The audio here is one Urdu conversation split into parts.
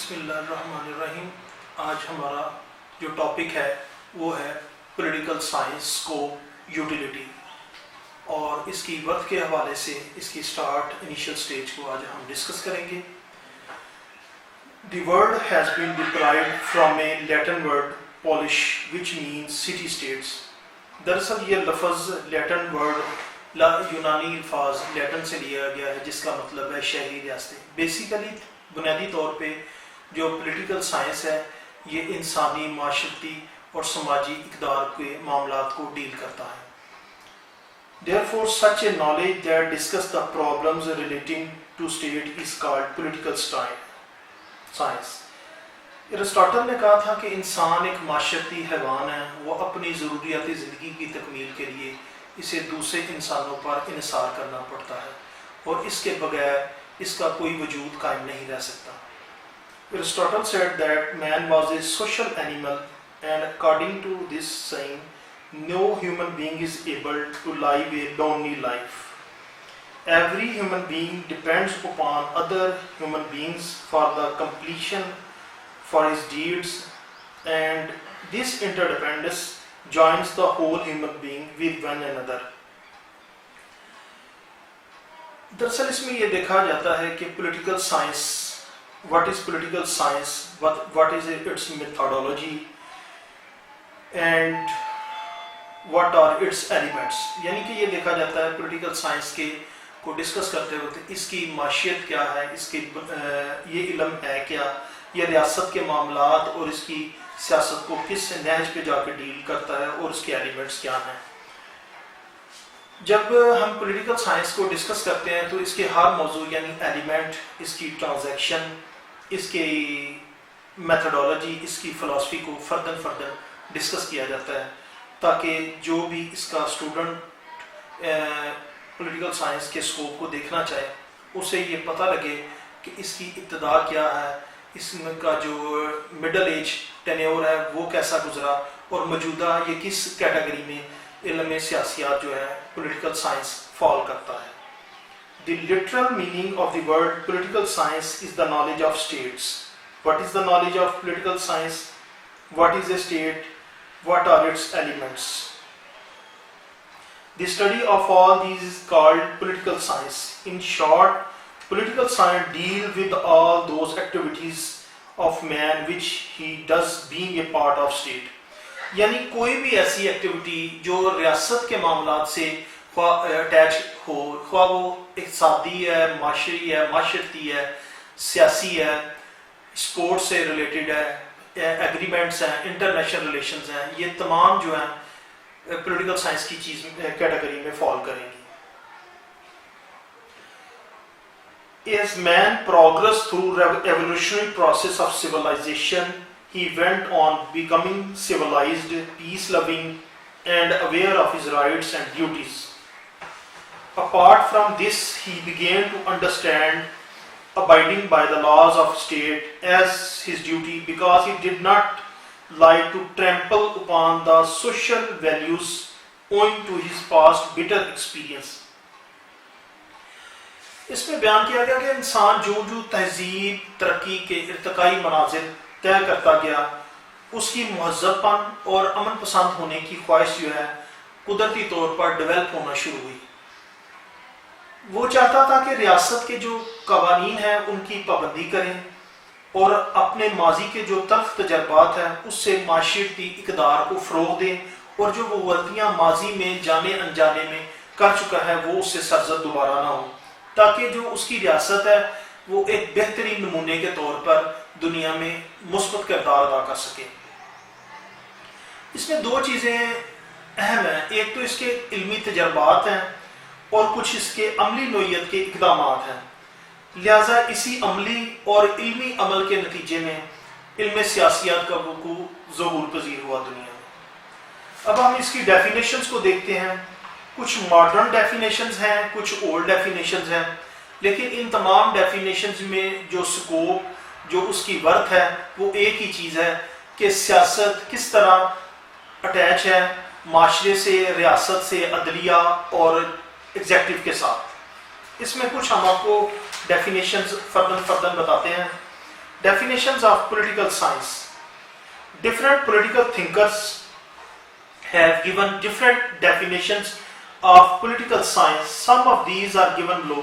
بسم اللہ الرحمن الرحیم. آج ہمارا جو ٹاپک ہے وہ ہے پولیٹیکل سائنس کو یوٹیلیٹی، اور اس کی برتھ کے حوالے سے اس کی سٹارٹ انیشیل سٹیج کو آج ہم ڈسکس کریں گے. The word has been derived from a Latin word polis which means city states. دراصل یہ لفظ لیٹن ورڈ یونانی الفاظ لیٹن سے لیا گیا ہے جس کا مطلب ہے شہری ریاستیں. بیسیکلی بنیادی طور پہ جو پولیٹیکل سائنس ہے یہ انسانی، معاشرتی اور سماجی اقدار کے معاملات کو ڈیل کرتا ہے. Therefore, such a knowledge that discusses the problems relating to state is called political science. ارسطاٹل نے کہا تھا کہ انسان ایک معاشرتی حیوان ہے، وہ اپنی ضروریات زندگی کی تکمیل کے لیے اسے دوسرے انسانوں پر انحصار کرنا پڑتا ہے اور اس کے بغیر اس کا کوئی وجود قائم نہیں رہ سکتا. Aristotle said that man was a social animal, and according to this saying, no human being is able to live a lonely life. Every human being depends upon other human beings for the completion for his deeds, and this interdependence joins the whole human being with one another. دراصل اس میں یہ دیکھا جاتا ہے کہ political science, what is political science, what is its methodology and what are its elements. یعنی کہ یہ دیکھا جاتا ہے پولیٹیکل سائنس کے کو ڈسکس کرتے وقت اس کی معیشت کیا ہے، اس کی یہ علم ہے کیا، یہ ریاست کے معاملات اور اس کی سیاست کو کس نہج پہ جا کے ڈیل کرتا ہے اور اس کے ایلیمنٹس کیا ہیں. جب ہم پولیٹیکل سائنس کو ڈسکس کرتے ہیں تو اس کے ہر موضوع یعنی ایلیمنٹ، اس کی ٹرانزیکشن، اس کی میتھڈولوجی، اس کی فلسفی کو فردن ڈسکس کیا جاتا ہے تاکہ جو بھی اس کا اسٹوڈنٹ پولیٹیکل سائنس کے اسکوپ کو دیکھنا چاہے اسے یہ پتہ لگے کہ اس کی ابتدا کیا ہے، اس کا جو مڈل ایج ٹینیور ہے وہ کیسا گزرا اور موجودہ یہ کس کیٹیگری میں علم سیاسیات جو ہے پولیٹیکل سائنس فال کرتا ہے. The literal meaning of the word political science is the knowledge of states. What is the knowledge of political science? What is a state? What are its elements? The study of all these is called political science. In short, political science deals with all those activities of man which he does being a part of state. یعنی کوئی بھی ایسی ایکٹیویٹی جو ریاست کے معاملات سے اٹیچ ہو، خواہ وہ اقتصادی ہے، معاشری ہے، معاشرتی ہے، سیاسی ہے، اسپورٹس سے ریلیٹڈ ہے، ایگریمنٹس ہیں، انٹرنیشنل ریلیشنز ہیں، یہ تمام جو ہیں پولیٹیکل سائنس کی چیز کیٹیگری میں فال کریں گی. As man progressed through evolutionary process of civilization, he went on becoming civilized, peace-loving, and aware of his rights and duties. Apart from this, he began to understand abiding by the laws of state as his duty because he did not like to trample upon the social values owing to his past bitter experience. اس میں بیان کیا گیا کہ انسان جو تہذیب ترقی کے ارتقائی منازل طے کرتا گیا، اس کی مہذب پن اور امن پسند ہونے کی خواہش جو ہے قدرتی طور پر ڈیولپ ہونا شروع ہوئی. وہ چاہتا تھا کہ ریاست کے جو قوانین ہیں ان کی پابندی کریں اور اپنے ماضی کے جو تلخ تجربات ہیں اس سے معاشرتی اقدار کو فروغ دیں اور جو وہ غلطیاں ماضی میں جانے انجانے میں کر چکا ہے وہ اس سے سرزد دوبارہ نہ ہو، تاکہ جو اس کی ریاست ہے وہ ایک بہترین نمونے کے طور پر دنیا میں مثبت کردار ادا کر سکے. اس میں دو چیزیں اہم ہیں، ایک تو اس کے علمی تجربات ہیں اور کچھ اس کے عملی نوعیت کے اقدامات ہیں. لہٰذا اسی عملی اور علمی عمل کے نتیجے میں علم سیاسیات کا وقوع ظہور پذیر ہوا دنیا میں. اب ہم اس کی ڈیفینیشنز کو دیکھتے ہیں. کچھ ماڈرن ڈیفینیشنز ہیں، کچھ اولڈ ڈیفینیشنز ہیں، لیکن ان تمام ڈیفینیشنز میں جو سکوپ، جو اس کی ورتھ ہے وہ ایک ہی چیز ہے کہ سیاست کس طرح اٹیچ ہے معاشرے سے، ریاست سے، عدلیہ اور ایگزیکٹو کے ساتھ. اس میں کچھ ہم آپ کو ڈیفینیشنز فردن بتاتے ہیں. Definitions of political science. Different political thinkers have given different definitions of political science. Some of these are given below.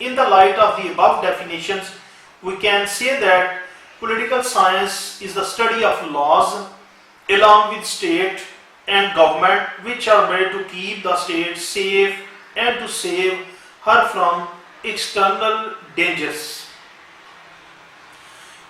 In the light of the above definitions, we can say that political science is the study of laws along with state and government which are made to keep the state safe and to save her from external dangers.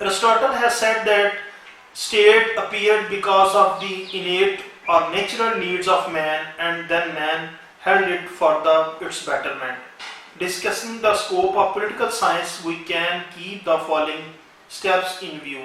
Aristotle has said that state appeared because of the innate or natural needs of man and then man held it for its betterment. Discussing the scope of political science, we can keep the following steps in view.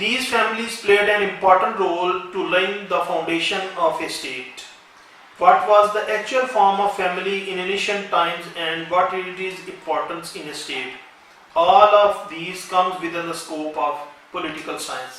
These families played an important role to lay the foundation of a state. What was the actual form of family in ancient times and what it is importance in a state? All of these comes within the scope of political science.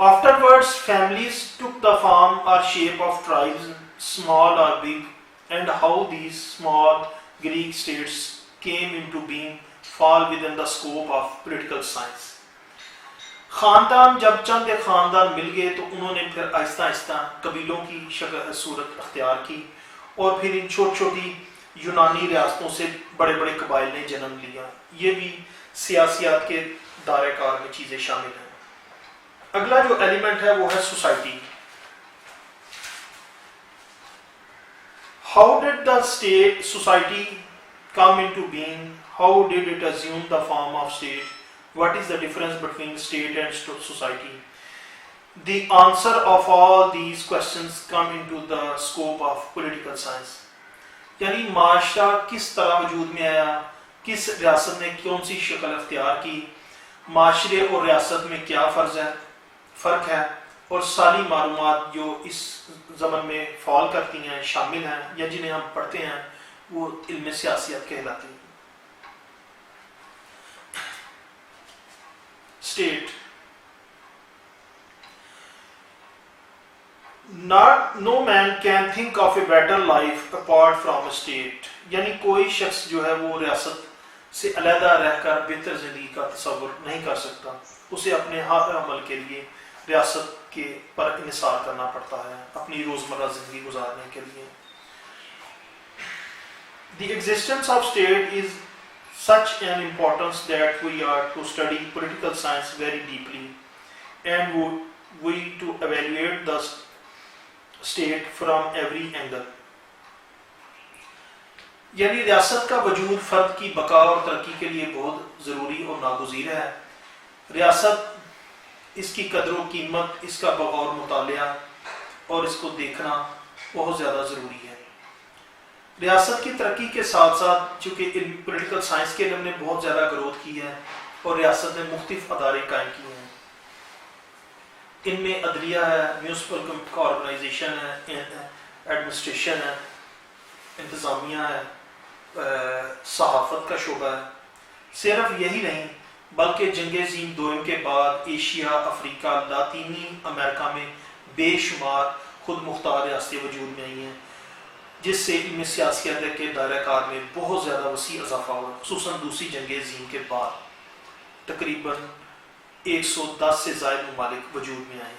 Afterwards, families took the form or shape of tribes, small or big, and how these small Greek states came into being fall within the scope of political science. خاندان جب چند ایک خاندان مل گئے تو انہوں نے پھر آہستہ آہستہ قبیلوں کی شکل صورت اختیار کی اور پھر ان چھوٹی چھوٹی یونانی ریاستوں سے بڑے بڑے قبائل نے جنم لیا. یہ بھی سیاسیات کے دائرہ کار میں چیزیں شامل ہیں. اگلا جو ایلیمنٹ ہے وہ ہے society. How did the state society come into being? How did it assume the form of state? What is the difference between state and society? The answer of all these questions come into the scope of political science. یعنی معاشرہ کس طرح وجود میں آیا, کس ریاست نے کون سی شکل اختیار کی, معاشرے اور ریاست میں کیا فرق ہے, اور ساری معلومات جو اس زمن میں فال کرتی ہیں, شامل ہیں یا جنہیں ہم پڑھتے ہیں, وہ علم سیاسیات کہلاتی ہیں. State. No man can think of a better life apart from a state. یعنی کوئی شخص جو ہے وہ ریاست سے علیحدہ رہ کر بہتر زندگی کا تصور نہیں کر سکتا. اسے اپنے ہر عمل کے لیے ریاست کے پر انحصار کرنا پڑتا ہے اپنی روزمرہ زندگی گزارنے کے لیے. The existence of state is such an importance that we are to study political science very deeply and we to evaluate the state from every angle. یعنی ریاست کا وجود فرد کی بقا اور ترقی کے لیے بہت ضروری اور ناگزیر ہے. ریاست, اس کی قدر و قیمت, اس کا بغور مطالعہ اور اس کو دیکھنا بہت زیادہ ضروری ہے. ریاست کی ترقی کے ساتھ ساتھ چونکہ پولیٹیکل سائنس کے علم نے بہت زیادہ گروتھ کی ہے اور ریاست نے مختلف ادارے قائم کیے ہیں. ان میں عدلیہ ہے, میونسپل آرگنائزیشن ہے, ایڈمنسٹریشن ہے, انتظامیہ ہے, صحافت کا شعبہ ہے. صرف یہی نہیں بلکہ جنگ عظیم دوم کے بعد ایشیا, افریقہ, لاطینی امریکہ میں بے شمار خود مختار ریاستیں وجود میں آئی ہیں, جس سے علم سیاسیات کے دائرہ کار میں بہت زیادہ وسیع اضافہ ہوا, خصوصاً دوسری جنگ عظیم کے بعد. تقریباً 110 سے زائد ممالک وجود میں آئے.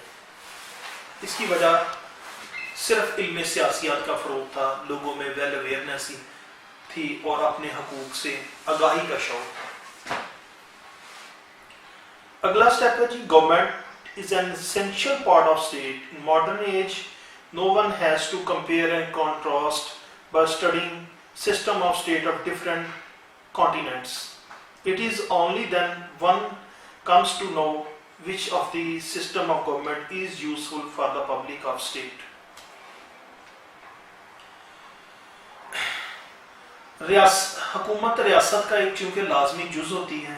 اس کی وجہ صرف علم سیاسیات کا فروغ تھا, لوگوں میں ویل اویئرنیس تھی اور اپنے حقوق سے آگاہی کا شعور تھا. اگلا سٹیپ ہے جی, government is an essential part of state. In modern age, no one has to compare and contrast by studying system of state of different continents. It is only then one comes to know which of the system of government is useful for the public of state. حکومت ریاست کا ایک چونکہ لازمی جز ہوتی ہے.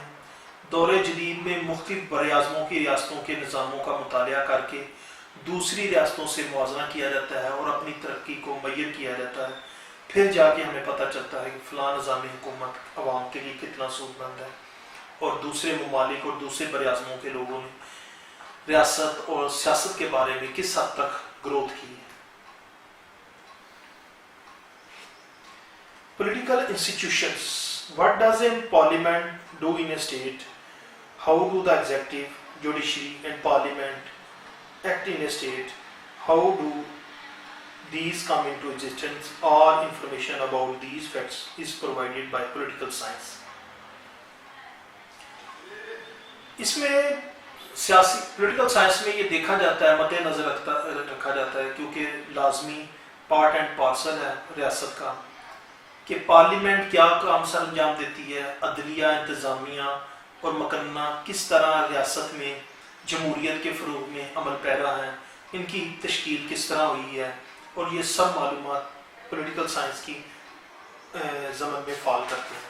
دور جدید میں مختلف براعظموں کی ریاستوں کے نظاموں کا مطالعہ کر کے دوسری ریاستوں سے موازنہ کیا جاتا ہے اور اپنی ترقی کو معیر کیا جاتا ہے. پھر جا کے ہمیں پتہ چلتا ہے کہ فلاں نظام حکومت عوام کے لیے کتنا سود مند ہے, اور دوسرے ممالک اور دوسرے براعظموں کے لوگوں نے ریاست اور سیاست کے بارے میں کس حد تک گروتھ کی ہے. Political institutions. What does a parliament do in a state? How do the executive, judiciary and parliament act in a state? How do these come into existence? All information about these facts is provided by political science. اس میں سیاسی پولیٹیکل سائنس میں یہ دیکھا جاتا ہے, مد نظر رکھا جاتا ہے کیونکہ لازمی پارٹ اینڈ پارسل ہے ریاست کا, کہ پارلیمنٹ کیا کام سر انجام دیتی ہے, عدلیہ, انتظامیہ اور مکنہ کس طرح ریاست میں جمہوریت کے فروغ میں عمل پیرا ہیں, ان کی تشکیل کس طرح ہوئی ہے, اور یہ سب معلومات پولیٹیکل سائنس کی زمن میں فال کرتے ہیں.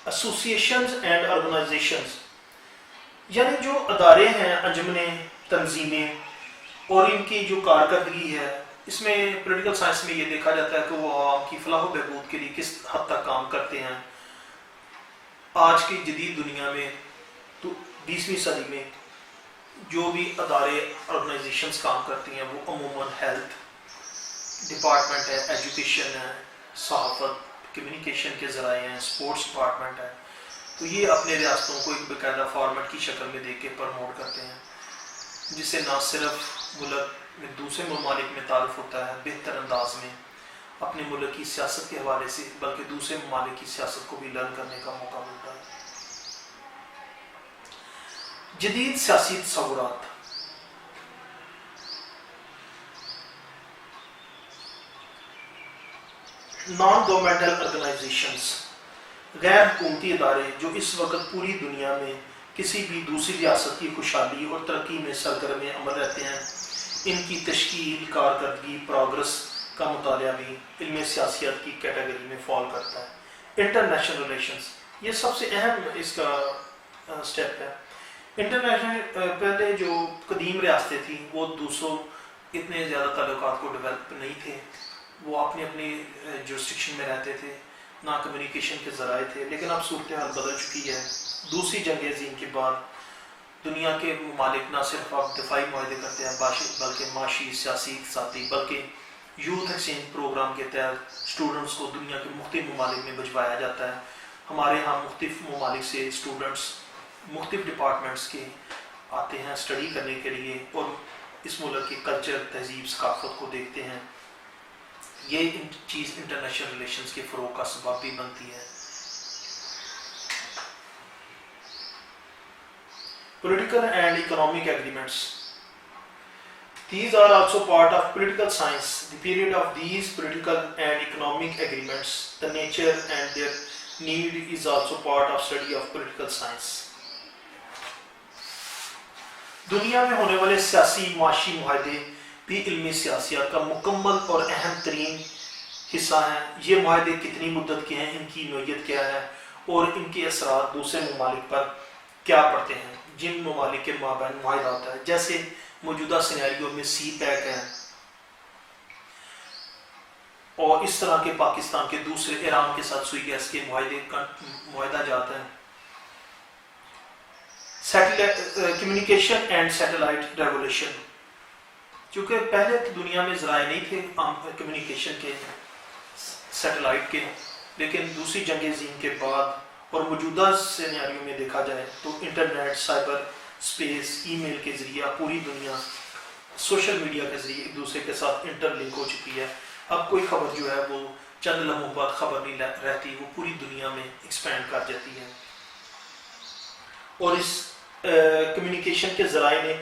ایسوسیشنز اینڈ آرگنائزیشنز, یعنی جو ادارے ہیں, انجمنیں, تنظیمیں, اور ان کی جو کارکردگی ہے, اس میں پولیٹیکل سائنس میں یہ دیکھا جاتا ہے کہ وہ عوام کی فلاح و بہبود کے لیے کس حد تک کام کرتے ہیں. آج کی جدید دنیا میں تو 20ویں صدی میں جو بھی ادارے آرگنائزیشنز کام کرتی ہیں وہ عموماً ہیلتھ ڈپارٹمنٹ ہے، ایجوکیشن ہے، صحافت کمیونیکیشن کے ذرائع ہیں، سپورٹس ڈپارٹمنٹ ہے، تو یہ اپنے ریاستوں کو ایک باقاعدہ فارمیٹ کی شکل میں دے کے پروموٹ کرتے ہیں، جس سے نہ صرف ملک میں دوسرے ممالک میں تعارف ہوتا ہے بہتر انداز میں اپنے ملک کی سیاست کے حوالے سے، بلکہ دوسرے ممالک کی سیاست کو بھی لرن کرنے کا موقع ملتا ہے۔ جدید سیاسی تصورات، نان گورنمنٹل آرگنائزیشنز، غیر حکومتی ادارے جو اس وقت پوری دنیا میں کسی بھی دوسری ریاست کی خوشحالی اور ترقی میں سرگرم عمل رہتے ہیں، ان کی تشکیل، کارکردگی، پروگرس کا مطالعہ بھی علم سیاسیات کی کیٹیگری میں فال کرتا ہے۔ انٹرنیشنل ریلیشنز، یہ سب سے اہم اس کا سٹیپ ہے۔ انٹرنیشنل پہلے جو قدیم ریاستیں تھیں وہ دوسروں اتنے زیادہ تعلقات کو ڈیولپ نہیں تھے، وہ اپنی اپنی جورسڈکشن میں رہتے تھے، نہ کمیونیکیشن کے ذرائع تھے، لیکن اب صورتحال بدل چکی ہے۔ دوسری جنگ عظیم کے بعد دنیا کے ممالک نہ صرف اب دفاعی معاہدے کرتے ہیں بلکہ معاشی، سیاسی، اقتصادی، بلکہ یوتھ ایکسچینج پروگرام کے تحت اسٹوڈنٹس کو دنیا کے مختلف ممالک میں بھجوایا جاتا ہے۔ ہمارے ہاں مختلف ممالک سے اسٹوڈنٹس مختلف ڈپارٹمنٹس کے آتے ہیں اسٹڈی کرنے کے لیے اور اس ملک کے کلچر، تہذیب، ثقافت کو دیکھتے ہیں۔ یہ چیز انٹرنیشنل ریلیشنز کے فروغ کا سبب بھی بنتی ہے۔ Political and economic agreements. These are also part of political science. The period of these political and economic agreements, the nature and their need is also part of study of political science. دنیا میں ہونے والے سیاسی معاشی معاہدے بھی علمی سیاسیات کا مکمل اور اہم ترین حصہ ہیں۔ یہ معاہدے کتنی مدت کے ہیں، ان کی نوعیت کیا ہے اور ان کے اثرات دوسرے ممالک پر کیا پڑتے ہیں۔ جن ممالک کے مابین معاہدہ ہوتا ہے، جیسے موجودہ سینیریو میں سی پیک ہے اور اس طرح کے پاکستان کے دوسرے ایران کے ساتھ سوئی گیس کے معاہدہ جاتا ہے۔ کمیونیکیشن اینڈ سیٹلائٹ ریولیوشن، چونکہ پہلے دنیا میں ذرائع نہیں تھے کمیونیکیشن کے، سیٹلائٹ کے، لیکن دوسری جنگ عظیم کے بعد اور موجودہ سینیریو میں دیکھا جائے تو انٹرنیٹ، سائبر اسپیس، ای میل کے ذریعہ پوری دنیا سوشل میڈیا کے ذریعے ایک دوسرے کے ساتھ انٹر لنک ہو چکی ہے۔ اب کوئی خبر جو ہے وہ چند لمحوں بعد خبر نہیں رہتی، وہ پوری دنیا میں ایکسپینڈ کر جاتی ہے۔ اور اس کمیونیکیشن کے ذرائع نے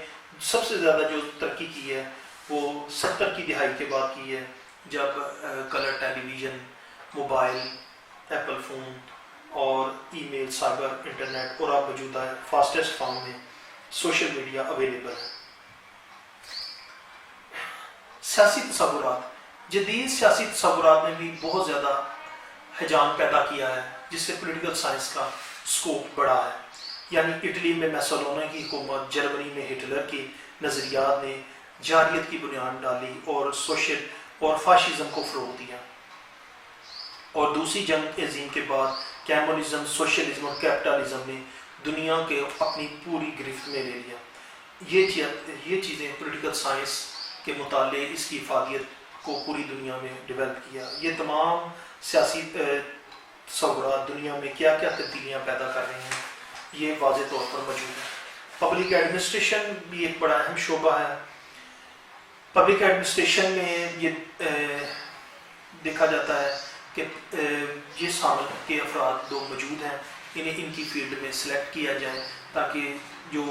سب سے زیادہ جو ترقی کی ہے وہ 70 کی دہائی کے بعد کی ہے، جب کلر ٹیلی ویژن، موبائل، ایپل فون اور ای میل، سائبر، انٹرنیٹ اور اب موجودہ ہے فاسٹسٹ فارم میں سوشل میڈیا اویلیبل ہے۔ سیاسی تصورات، جدید سیاسی تصورات نے بھی بہت زیادہ ہیجان پیدا کیا ہے، جس سے پولیٹیکل سائنس کا سکوپ بڑھا ہے۔ یعنی اٹلی میں میسولونی کی حکومت، جرمنی میں ہٹلر کے نظریات نے جارحیت کی بنیاد ڈالی اور سوشل اور فاشزم کو فروغ دیا، اور دوسری جنگ عظیم کے بعد کمیونزم، سوشلزم اور کیپٹلزم نے دنیا کے اپنی پوری گرفت میں لے لیا۔ یہ چیزیں پولیٹیکل سائنس کے مطالعے اس کی افادیت کو پوری دنیا میں ڈیولپ کیا۔ یہ تمام سیاسی تصورات دنیا میں کیا کیا تبدیلیاں پیدا کر رہے ہیں یہ واضح طور پر موجود ہے۔ پبلک ایڈمنسٹریشن بھی ایک بڑا اہم شعبہ ہے۔ پبلک ایڈمنسٹریشن میں یہ دیکھا جاتا ہے کہ جس حامل کے افراد دو موجود ہیں انہیں ان کی فیلڈ میں سلیکٹ کیا جائے تاکہ جو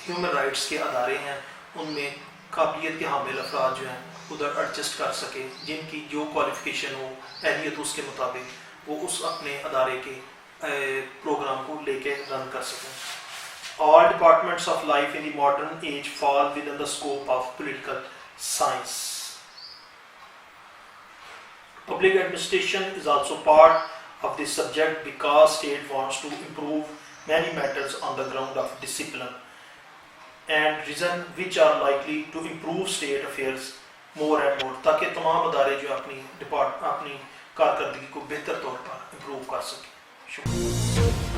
ہیومن رائٹس کے ادارے ہیں ان میں قابلیت کے حامل افراد جو ہیں ادھر ایڈجسٹ کر سکے، جن کی جو کوالیفیکیشن ہو، اہلیت اس کے مطابق وہ اس اپنے ادارے کے پروگرام کو لے کے رن کر سکیں۔ All departments of life in the modern age fall within the scope of political science. Public administration is also part of this subject because state wants to improve many matters on the ground of discipline and reason which are likely to improve state affairs more and more، تاکہ تمام ادارے جو اپنی کارکردگی کو بہتر طور پر امپروو کر سکیں۔ شکریہ۔